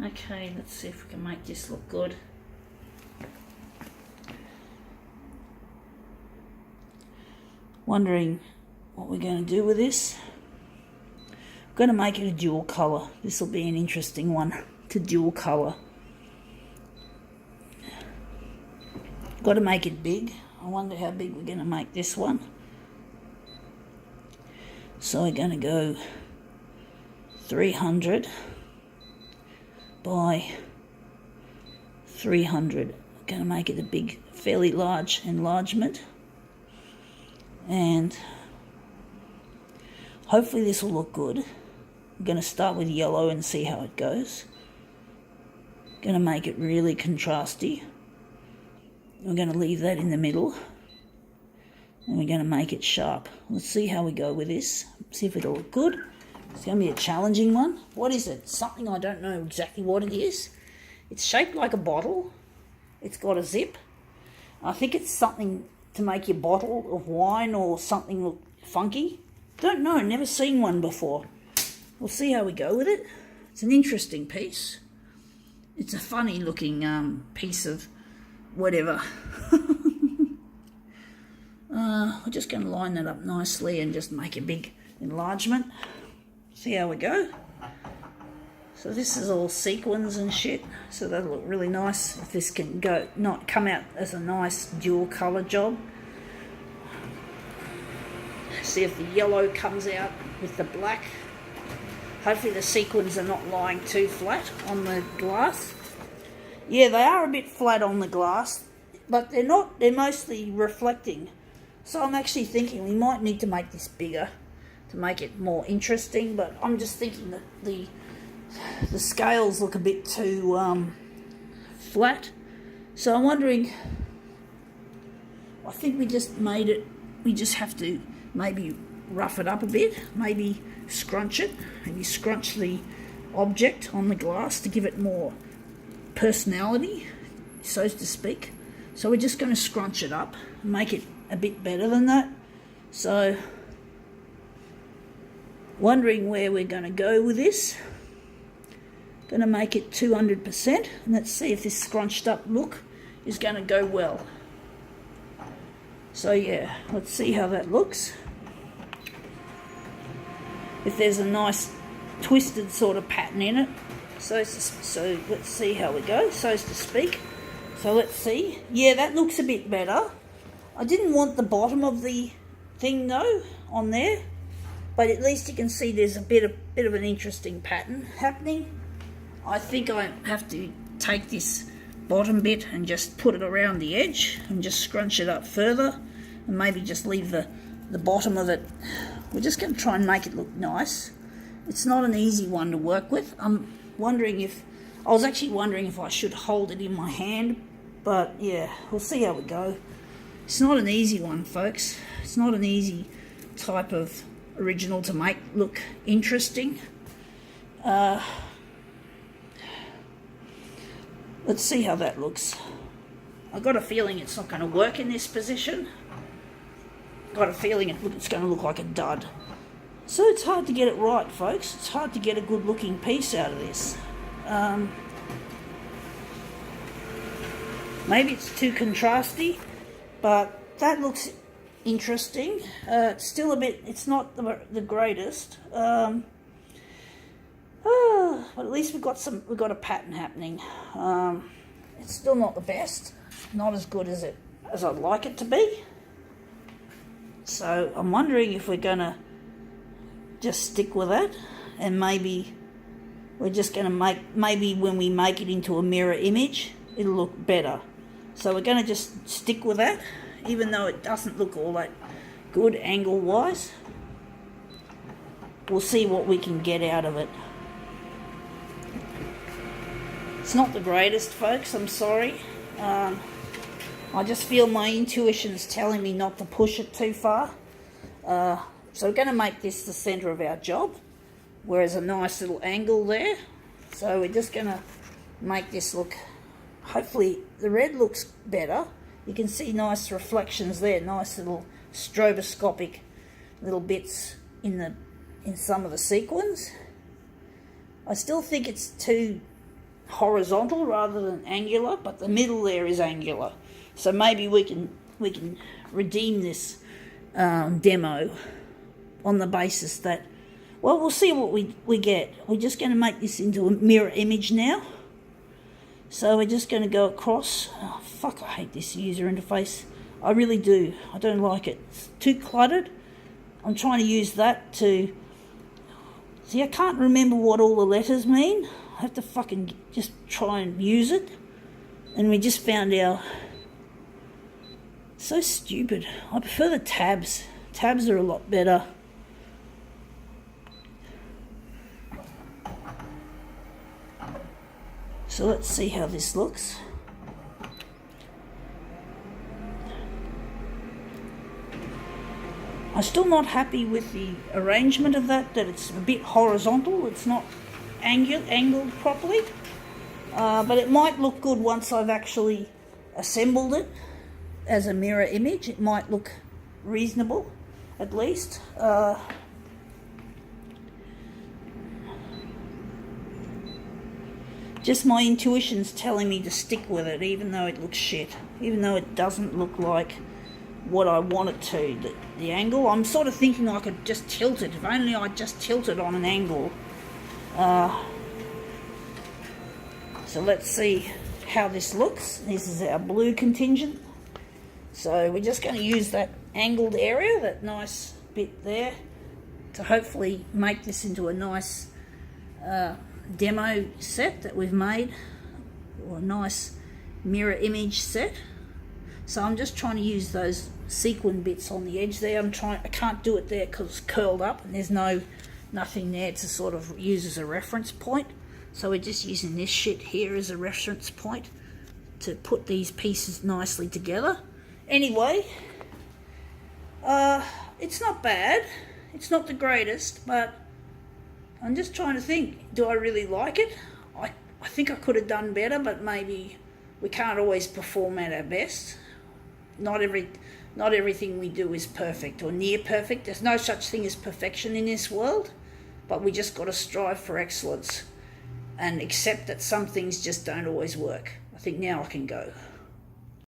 Okay, let's see if we can make this look good. Wondering what we're going to do with this. I'm going to make it a dual colour. This will be an interesting one to dual colour. Got to make it big. I wonder how big we're going to make this one. So we're going to go 300 by 300. I'm going to make it a big, fairly large enlargement. And hopefully this will look good. I'm going to start with yellow and see how it goes. Going to make it really contrasty. We're going to leave that in the middle. And we're going to make it sharp. Let's see how we go with this. See if it'll look good. It's going to be a challenging one. What is it? Something I don't know exactly what it is. It's shaped like a bottle. It's got a zip. I think it's something to make your bottle of wine or something look funky. Don't know, never seen one before. We'll see how we go with it. It's an interesting piece. It's a funny looking piece of whatever. We're just going to line that up nicely and just make a big enlargement. See how we go. So this is all sequins and shit, so that'll look really nice if this can come out as a nice dual colour job. See if the yellow comes out with the black. Hopefully the sequins are not lying too flat on the glass. Yeah, they are a bit flat on the glass, but they're not, they're mostly reflecting. So I'm actually thinking we might need to make this bigger to make it more interesting, but I'm just thinking that the scales look a bit too flat. So I'm wondering, I think we just have to maybe rough it up a bit, maybe scrunch it, maybe scrunch the object on the glass to give it more personality, so to speak. So we're just going to scrunch it up, make it a bit better than that. So wondering where we're going to go with this. Going to make it 200%, and let's see if this scrunched up look is going to go well. So yeah, let's see how that looks. If there's a nice twisted sort of pattern in it. So let's see how we go, so to speak. So let's see. Yeah, that looks a bit better. I didn't want the bottom of the thing though on there, but at least you can see there's a bit of an interesting pattern happening. I think I have to take this bottom bit and just put it around the edge and just scrunch it up further, and maybe just leave the bottom of it. We're just going to try and make it look nice. It's not an easy one to work with. I was actually wondering if I should hold it in my hand, but yeah, we'll see how we go. It's not an easy one, folks. It's not an easy type of original to make look interesting. Let's see how that looks. I've got a feeling it's not going to work in this position. I've got a feeling it's going to look like a dud. So it's hard to get it right, folks. It's hard to get a good looking piece out of this. Maybe it's too contrasty, but that looks interesting. It's still a bit, it's not the greatest. But at least we've got a pattern happening. It's still not the best, not as good as I'd like it to be. So I'm wondering if we're gonna just stick with that, and maybe we're just gonna maybe when we make it into a mirror image, it'll look better. So we're gonna just stick with that, even though it doesn't look all that good angle wise. We'll see what we can get out of it. It's not the greatest, folks, I'm sorry. I just feel my intuition's telling me not to push it too far. So we're going to make this the centre of our job, where there's a nice little angle there. So we're just going to make this look, hopefully the red looks better. You can see nice reflections there, nice little stroboscopic little bits in some of the sequins. I still think it's too horizontal rather than angular, but the middle there is angular. So maybe we can redeem this demo on the basis that, well, we'll see what we get. We're just going to make this into a mirror image now. So we're just going to go across. Oh, fuck, I hate this user interface. I really do. I don't like it. It's too cluttered. I'm trying to use that to... See, I can't remember what all the letters mean. I have to fucking just try and use it. And we just found our... So stupid. I prefer the tabs. Tabs are a lot better. So let's see how this looks. I'm still not happy with the arrangement of that it's a bit horizontal. It's not angled properly. But it might look good once I've actually assembled it as a mirror image. It might look reasonable, at least. Just my intuition's telling me to stick with it, even though it looks shit. Even though it doesn't look like what I want it to. The angle, I'm sort of thinking I could just tilt it. If only I just tilt it on an angle. So let's see how this looks. This is our blue contingent. So we're just going to use that angled area, that nice bit there, to hopefully make this into a nice demo set that we've made, or a nice mirror image set. So I'm just trying to use those sequin bits on the edge there. I can't do it there because it's curled up and there's nothing there to sort of use as a reference point. So we're just using this shit here as a reference point to put these pieces nicely together. Anyway, it's not bad. It's not the greatest, but I'm just trying to think, do I really like it? I think I could have done better, but maybe we can't always perform at our best. Not everything we do is perfect or near perfect. There's no such thing as perfection in this world, but we just got to strive for excellence and accept that some things just don't always work. I think now I can go.